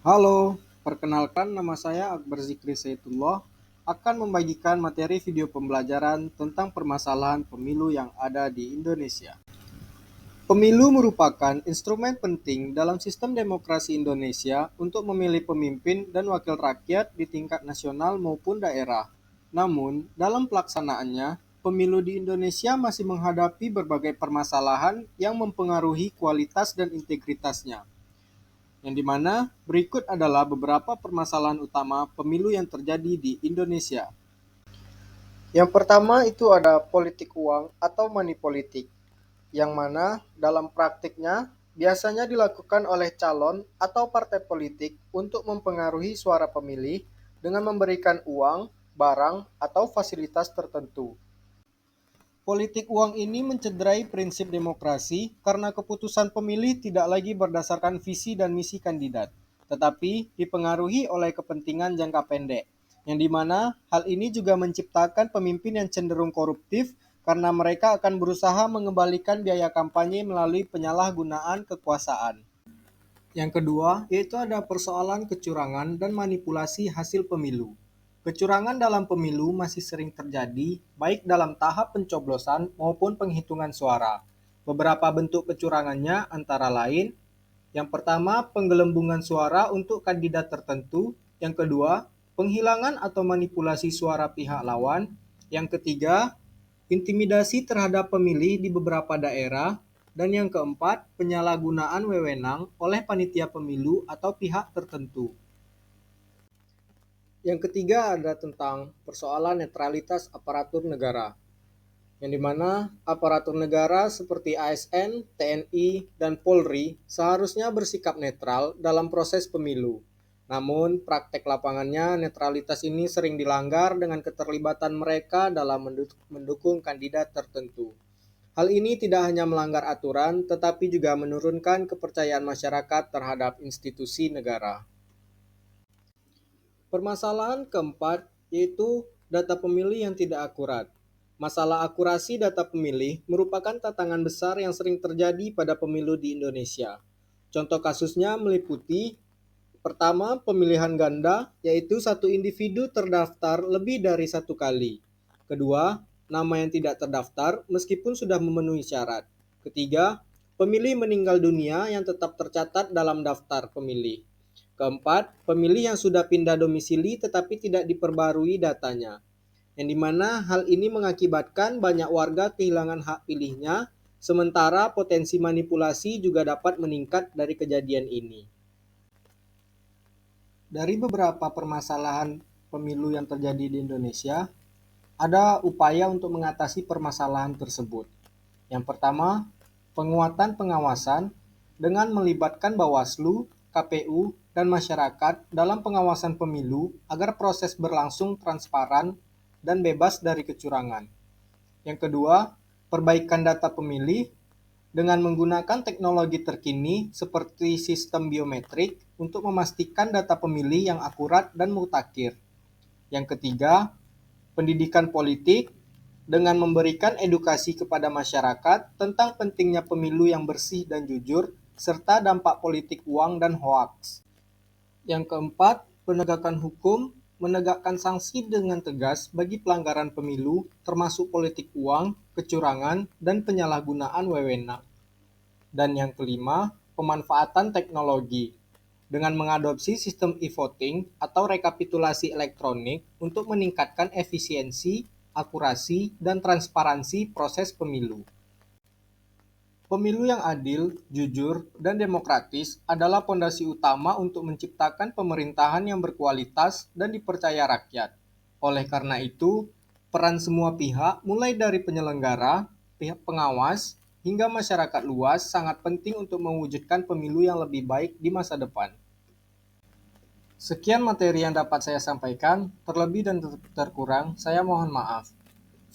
Halo, perkenalkan nama saya Akbar Zikri Saitullah akan membagikan materi video pembelajaran tentang permasalahan pemilu yang ada di Indonesia. Pemilu merupakan instrumen penting dalam sistem demokrasi Indonesia untuk memilih pemimpin dan wakil rakyat di tingkat nasional maupun daerah. Namun, dalam pelaksanaannya, pemilu di Indonesia masih menghadapi berbagai permasalahan yang mempengaruhi kualitas dan integritasnya. Yang dimana berikut adalah beberapa permasalahan utama pemilu yang terjadi di Indonesia. Yang pertama itu ada politik uang atau money politik, yang mana dalam praktiknya biasanya dilakukan oleh calon atau partai politik untuk mempengaruhi suara pemilih dengan memberikan uang, barang, atau fasilitas tertentu. Politik uang ini mencederai prinsip demokrasi karena keputusan pemilih tidak lagi berdasarkan visi dan misi kandidat, tetapi dipengaruhi oleh kepentingan jangka pendek, yang dimana hal ini juga menciptakan pemimpin yang cenderung koruptif karena mereka akan berusaha mengembalikan biaya kampanye melalui penyalahgunaan kekuasaan. Yang kedua, yaitu ada persoalan kecurangan dan manipulasi hasil pemilu. Kecurangan dalam pemilu masih sering terjadi, baik dalam tahap pencoblosan maupun penghitungan suara. Beberapa bentuk kecurangannya antara lain, yang pertama, penggelembungan suara untuk kandidat tertentu. Yang kedua, penghilangan atau manipulasi suara pihak lawan. Yang ketiga, intimidasi terhadap pemilih di beberapa daerah. Dan yang keempat, penyalahgunaan wewenang oleh panitia pemilu atau pihak tertentu. Yang ketiga ada tentang persoalan netralitas aparatur negara, yang dimana aparatur negara seperti ASN, TNI, dan Polri seharusnya bersikap netral dalam proses pemilu. Namun, praktek lapangannya netralitas ini sering dilanggar dengan keterlibatan mereka dalam mendukung kandidat tertentu. Hal ini tidak hanya melanggar aturan, tetapi juga menurunkan kepercayaan masyarakat terhadap institusi negara. Permasalahan keempat yaitu data pemilih yang tidak akurat. Masalah akurasi data pemilih merupakan tantangan besar yang sering terjadi pada pemilu di Indonesia. Contoh kasusnya meliputi: pertama, pemilihan ganda, yaitu satu individu terdaftar lebih dari satu kali. Kedua, nama yang tidak terdaftar meskipun sudah memenuhi syarat. Ketiga, pemilih meninggal dunia yang tetap tercatat dalam daftar pemilih. Keempat, pemilih yang sudah pindah domisili tetapi tidak diperbarui datanya, yang dimana hal ini mengakibatkan banyak warga kehilangan hak pilihnya, sementara potensi manipulasi juga dapat meningkat dari kejadian ini. Dari beberapa permasalahan pemilu yang terjadi di Indonesia, ada upaya untuk mengatasi permasalahan tersebut. Yang pertama, penguatan pengawasan dengan melibatkan Bawaslu, KPU, dan masyarakat dalam pengawasan pemilu agar proses berlangsung transparan dan bebas dari kecurangan. Yang kedua, perbaikan data pemilih dengan menggunakan teknologi terkini seperti sistem biometrik untuk memastikan data pemilih yang akurat dan mutakhir. Yang ketiga, pendidikan politik dengan memberikan edukasi kepada masyarakat tentang pentingnya pemilu yang bersih dan jujur, serta dampak politik uang dan hoaks. Yang keempat, penegakan hukum menegakkan sanksi dengan tegas bagi pelanggaran pemilu, termasuk politik uang, kecurangan, dan penyalahgunaan wewenang. Dan yang kelima, pemanfaatan teknologi dengan mengadopsi sistem e-voting atau rekapitulasi elektronik untuk meningkatkan efisiensi, akurasi, dan transparansi proses pemilu. Pemilu yang adil, jujur, dan demokratis adalah pondasi utama untuk menciptakan pemerintahan yang berkualitas dan dipercaya rakyat. Oleh karena itu, peran semua pihak, mulai dari penyelenggara, pihak pengawas, hingga masyarakat luas sangat penting untuk mewujudkan pemilu yang lebih baik di masa depan. Sekian materi yang dapat saya sampaikan, terlebih dan terkurang, saya mohon maaf.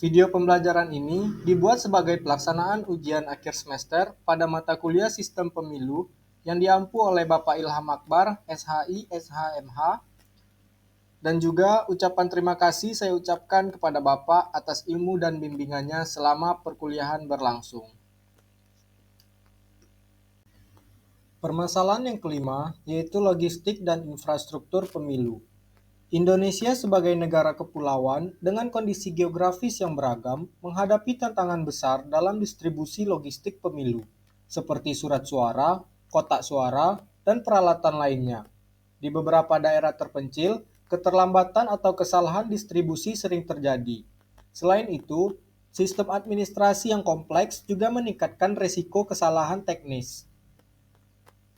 Video pembelajaran ini dibuat sebagai pelaksanaan ujian akhir semester pada mata kuliah Sistem Pemilu yang diampu oleh Bapak Ilham Akbar, SHI, SHMH, dan juga ucapan terima kasih saya ucapkan kepada Bapak atas ilmu dan bimbingannya selama perkuliahan berlangsung. Permasalahan yang kelima yaitu logistik dan infrastruktur pemilu. Indonesia sebagai negara kepulauan dengan kondisi geografis yang beragam menghadapi tantangan besar dalam distribusi logistik pemilu, seperti surat suara, kotak suara, dan peralatan lainnya. Di beberapa daerah terpencil, keterlambatan atau kesalahan distribusi sering terjadi. Selain itu, sistem administrasi yang kompleks juga meningkatkan risiko kesalahan teknis.